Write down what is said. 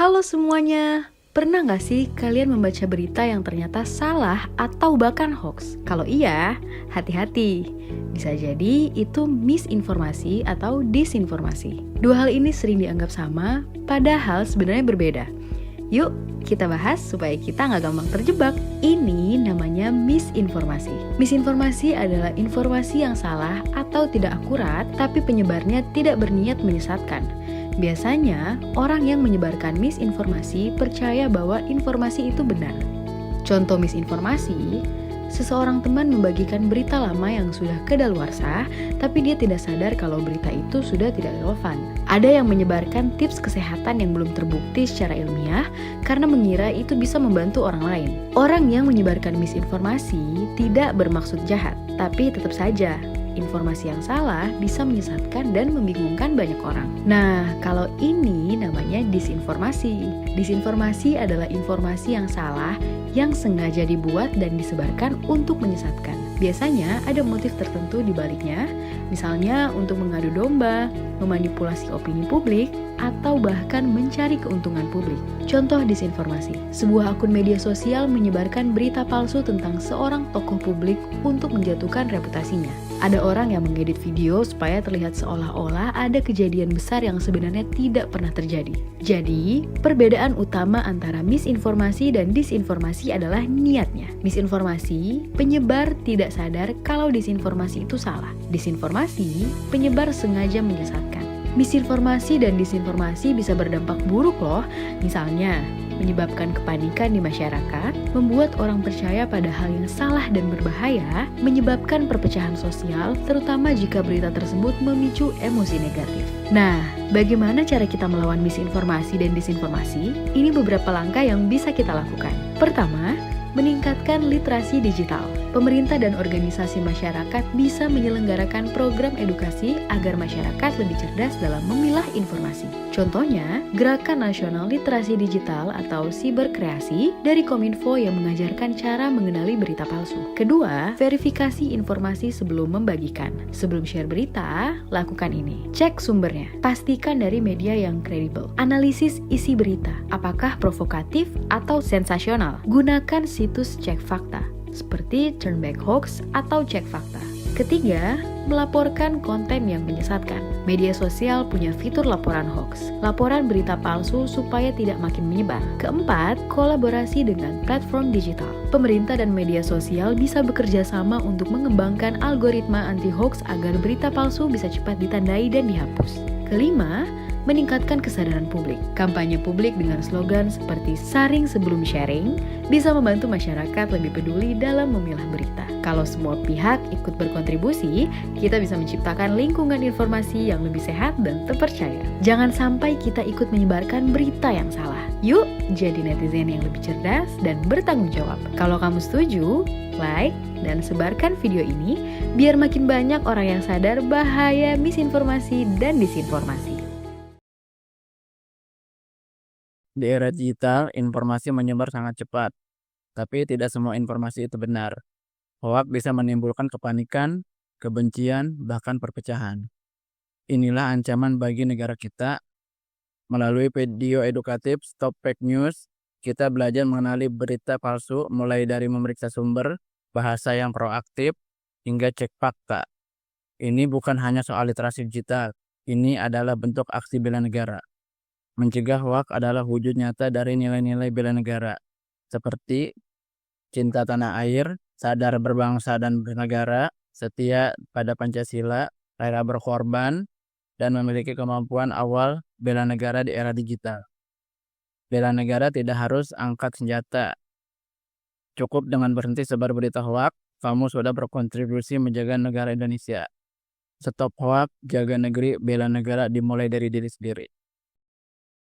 Halo semuanya, pernah nggak sih kalian membaca berita yang ternyata salah atau bahkan hoax? Kalau iya, hati-hati. Bisa jadi itu misinformasi atau disinformasi. Dua hal ini sering dianggap sama, padahal sebenarnya berbeda. Yuk, kita bahas supaya kita nggak gampang terjebak. Ini namanya misinformasi. Misinformasi adalah informasi yang salah atau tidak akurat, tapi penyebarnya tidak berniat menyesatkan. Biasanya, orang yang menyebarkan misinformasi percaya bahwa informasi itu benar. Contoh misinformasi, seseorang teman membagikan berita lama yang sudah kedaluarsa, tapi dia tidak sadar kalau berita itu sudah tidak relevan. Ada yang menyebarkan tips kesehatan yang belum terbukti secara ilmiah karena mengira itu bisa membantu orang lain. Orang yang menyebarkan misinformasi tidak bermaksud jahat, tapi tetap saja informasi yang salah bisa menyesatkan dan membingungkan banyak orang. Nah, kalau ini namanya disinformasi. Disinformasi adalah informasi yang salah yang sengaja dibuat dan disebarkan untuk menyesatkan. Biasanya ada motif tertentu di baliknya, misalnya untuk mengadu domba, memanipulasi opini publik, atau bahkan mencari keuntungan publik. Contoh disinformasi, sebuah akun media sosial menyebarkan berita palsu tentang seorang tokoh publik untuk menjatuhkan reputasinya. Ada orang yang mengedit video supaya terlihat seolah-olah ada kejadian besar yang sebenarnya tidak pernah terjadi. Jadi, perbedaan utama antara misinformasi dan disinformasi adalah niatnya. Misinformasi, penyebar tidak sadar kalau disinformasi itu salah. Disinformasi, penyebar sengaja menyesatkan. Misinformasi dan disinformasi bisa berdampak buruk loh, misalnya menyebabkan kepanikan di masyarakat, membuat orang percaya pada hal yang salah dan berbahaya, menyebabkan perpecahan sosial, terutama jika berita tersebut memicu emosi negatif. Nah, bagaimana cara kita melawan misinformasi dan disinformasi? Ini beberapa langkah yang bisa kita lakukan. Pertama, meningkatkan literasi digital. Pemerintah dan organisasi masyarakat bisa menyelenggarakan program edukasi agar masyarakat lebih cerdas dalam memilah informasi. Contohnya, Gerakan Nasional Literasi Digital atau Siberkreasi dari Kominfo yang mengajarkan cara mengenali berita palsu. Kedua, verifikasi informasi sebelum membagikan. Sebelum share berita, lakukan ini. Cek sumbernya. Pastikan dari media yang kredibel. Analisis isi berita. Apakah provokatif atau sensasional? Gunakan situs cek fakta seperti Turnback Hoax atau Cek Fakta. Ketiga, melaporkan konten yang menyesatkan. Media sosial punya fitur laporan hoax, laporan berita palsu supaya tidak makin menyebar. Keempat, kolaborasi dengan platform digital. Pemerintah dan media sosial bisa bekerja sama untuk mengembangkan algoritma anti-hoax agar berita palsu bisa cepat ditandai dan dihapus. Kelima, meningkatkan kesadaran publik. Kampanye publik dengan slogan seperti saring sebelum sharing bisa membantu masyarakat lebih peduli dalam memilah berita. Kalau semua pihak ikut berkontribusi, kita bisa menciptakan lingkungan informasi yang lebih sehat dan terpercaya. Jangan sampai kita ikut menyebarkan berita yang salah. Yuk, jadi netizen yang lebih cerdas dan bertanggung jawab. Kalau kamu setuju, like dan sebarkan video ini biar makin banyak orang yang sadar bahaya misinformasi dan disinformasi. Di era digital, informasi menyebar sangat cepat, tapi tidak semua informasi itu benar. Hoax bisa menimbulkan kepanikan, kebencian, bahkan perpecahan. Inilah ancaman bagi negara kita. Melalui video edukatif Stop Fake News, kita belajar mengenali berita palsu mulai dari memeriksa sumber, bahasa yang proaktif, hingga cek fakta. Ini bukan hanya soal literasi digital, ini adalah bentuk aksi bela negara. Mencegah hoax adalah wujud nyata dari nilai-nilai bela negara, seperti cinta tanah air, sadar berbangsa dan bernegara, setia pada Pancasila, rela berkorban, dan memiliki kemampuan awal bela negara di era digital. Bela negara tidak harus angkat senjata. Cukup dengan berhenti sebar berita hoax, kamu sudah berkontribusi menjaga negara Indonesia. Stop hoax, jaga negeri, bela negara dimulai dari diri sendiri.